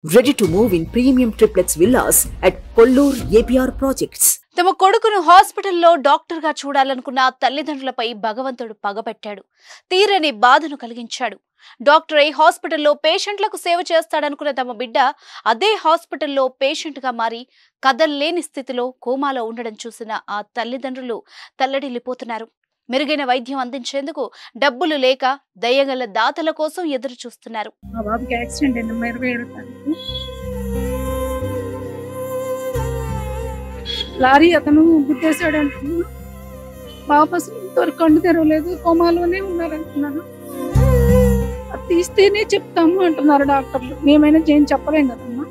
Ready to move in premium triplex villas at Kollur APR projects. తమ కొడుకును హాస్పిటల్లో డాక్టర్గా చూడాలనుకున్న తల్లిదండ్రులపై భగవంతుడు పగబట్టాడు. తీరని బాధను కలిగించాడు. డాక్టర్ అయి హాస్పిటల్లో పేషెంట్లకు సేవ చేస్తాడనుకున్న తమ బిడ్డ అదే హాస్పిటల్లో పేషెంట్గా మారి కదల్లేని స్థితిలో కోమాలో ఉండడం చూసిన ఆ తల్లిదండ్రులు తల్లడిల్లిపోతున్నారు. మెరుగైన వైద్యం అందించేందుకు డబ్బులు లేక దయగల దాతల కోసం ఎదురు చూస్తున్నారు. మా బాబుకి యాక్సిడెంట్ అయింది 27వ తారీఖు. లారీ అతను గుద్దేశాడు అంటున్నాను. బాబు అసలు ఇంతవరకు కళ్ళు తెరవలేదు, కోమాలోనే ఉన్నారంటున్నారు. అది తీస్తేనే చెప్తాము అంటున్నారు డాక్టర్లు. మేమైనా చేయని చెప్పలేం కదమ్మా.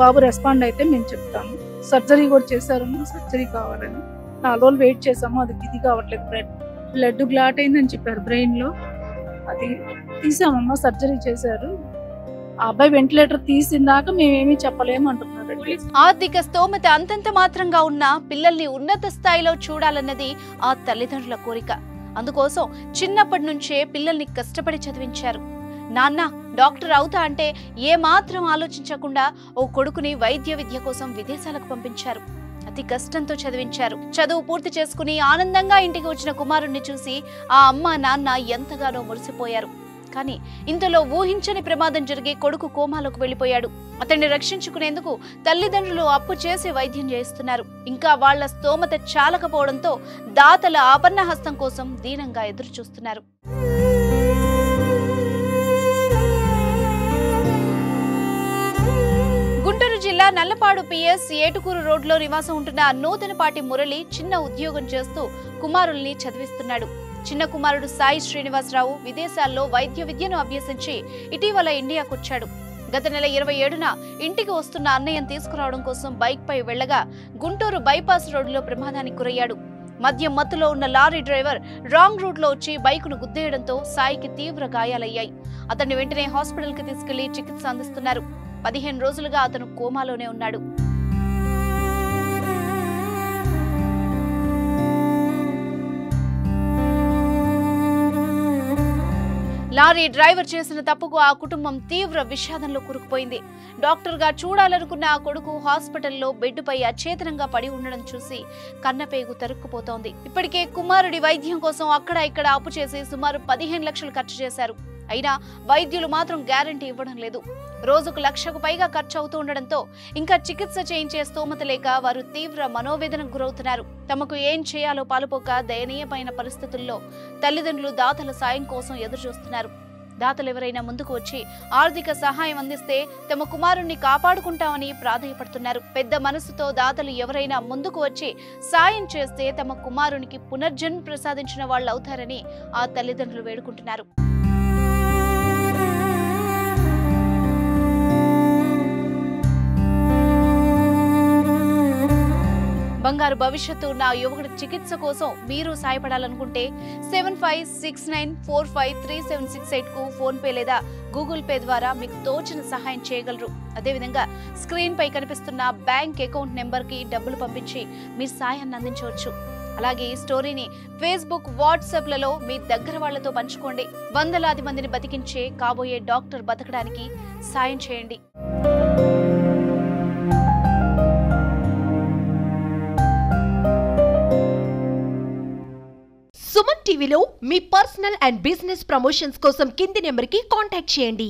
బాబు రెస్పాండ్ అయితే మేము చెప్తాము. సర్జరీ కూడా చేశారమ్మా, సర్జరీ కావాలని 4 రోజులు వెయిట్ చేసాము. అది ఇది కావట్లేదు, బ్లడ్ గ్లాట్ అయిందని చెప్పారు బ్రెయిన్ లో. అది తీసామమ్మా, సర్జరీ చేశారు. ఆ అబ్బాయి వెంటిలేటర్ తీసిందాక మేమేమీ చెప్పలేము అంటున్నారు. ఆర్థిక స్తోమత అంతంత మాత్రంగా ఉన్న పిల్లల్ని ఉన్నత స్థాయిలో చూడాలన్నది ఆ తల్లిదండ్రుల కోరిక. అందుకోసం చిన్నప్పటి నుంచే పిల్లల్ని కష్టపడి చదివించారు. నాన్న డాక్టర్ అవుతా అంటే ఏ మాత్రం ఆలోచించకుండా ఓ కొడుకుని వైద్య విద్య కోసం విదేశాలకు పంపించారు. అతి కష్టంతో చదివించారు. చదువు పూర్తి చేసుకుని ఆనందంగా ఇంటికి వచ్చిన కుమారుణ్ణి చూసి ఆ అమ్మ నాన్న ఎంతగానో మురిసిపోయారు. కానీ ఇంతలో ఊహించని ప్రమాదం జరిగి కొడుకు కోమాలోకి వెళ్లిపోయాడు. అతన్ని రక్షించుకునేందుకు తల్లిదండ్రులు అప్పు చేసి వైద్యం చేయిస్తున్నారు. ఇంకా వాళ్ల స్తోమత చాలకపోవడంతో దాతల ఆపన్న హస్తం కోసం దీనంగా ఎదురు చూస్తున్నారు. గుంటూరు జిల్లా నల్లపాడు పిఎస్ ఏటుకూరు రోడ్లో నివాసం ఉంటున్న నూతనపాటి మురళి చిన్న ఉద్యోగం చేస్తూ కుమారుల్ని చదివిస్తున్నాడు. చిన్న కుమారుడు సాయి శ్రీనివాసరావు విదేశాల్లో వైద్య విద్యను అభ్యసించి ఇటీవల ఇండియాకొచ్చాడు. గత నెల 27న ఇంటికి వస్తున్న అన్నయ్యను తీసుకురావడం కోసం బైక్ పై వెళ్లగా గుంటూరు బైపాస్ రోడ్డులో ప్రమాదానికి గురయ్యాడు. మద్యం మత్తులో ఉన్న లారీ డ్రైవర్ రాంగ్ రూట్ లో వచ్చి బైకును గుద్దేయడంతో సాయికి తీవ్ర గాయాలయ్యాయి. అతన్ని వెంటనే హాస్పిటల్ కి తీసుకెళ్లి చికిత్స అందిస్తున్నారు. 15 రోజులుగా అతను కోమాలోనే ఉన్నాడు. లారీ డ్రైవర్ చేసిన తప్పుకు ఆ కుటుంబం తీవ్ర విషాదంలో కూరుకుపోయింది. డాక్టర్గా చూడాలనుకున్న ఆ కొడుకు హాస్పిటల్లో బెడ్డుపై అచేతనంగా పడి ఉండడం చూసి కన్నపేగు తరుక్కుపోతోంది. ఇప్పటికే కుమారుడి వైద్యం కోసం అక్కడ ఇక్కడ అప్పు చేసి సుమారు 15 లక్షలు ఖర్చు చేశారు. అయినా వైద్యులు మాత్రం గ్యారంటీ ఇవ్వడం లేదు. రోజుకు 1 లక్షకు పైగా ఖర్చు అవుతూ ఉండడంతో ఇంకా చికిత్స చేయించే స్తోమత లేక వారు తీవ్ర మనోవేదనకు గురవుతున్నారు. తమకు ఏం చేయాలో పాలుపోక దయనీయమైన పరిస్థితుల్లో తల్లిదండ్రులు దాతల సాయం కోసం ఎదురు చూస్తున్నారు. దాతలు ఎవరైనా ముందుకు వచ్చి ఆర్థిక సహాయం అందిస్తే తమ కుమారుణ్ణి కాపాడుకుంటామని ప్రాధేయపడుతున్నారు. పెద్ద మనసుతో దాతలు ఎవరైనా ముందుకు వచ్చి సాయం చేస్తే తమ కుమారునికి పునర్జన్మ ప్రసాదించిన వాళ్ళు అవుతారని ఆ తల్లిదండ్రులు వేడుకుంటున్నారు. బంగారు భవిష్యత్తు ఉన్న యువకుడి చికిత్స కోసం మీరు సాయపడాలనుకుంటే 7569453768 కు ఫోన్ పే లేదా గూగుల్ పే ద్వారా మీకు తోచిన సహాయం చేయగలరు. అదేవిధంగా స్క్రీన్ పై కనిపిస్తున్న బ్యాంక్ అకౌంట్ నెంబర్ కి డబ్బులు పంపించి మీ సాయాన్ని అందించవచ్చు. అలాగే ఈ స్టోరీని ఫేస్బుక్, వాట్సాప్ లలో మీ దగ్గర వాళ్లతో పంచుకోండి. వందలాది మందిని బతికించే కాబోయే డాక్టర్ బతకడానికి సాయం చేయండి. సుమన్ టీవీలో మీ పర్సనల్ అండ్ బిజినెస్ ప్రమోషన్స్ కోసం కింది నెంబర్కి కాంటాక్ట్ చేయండి.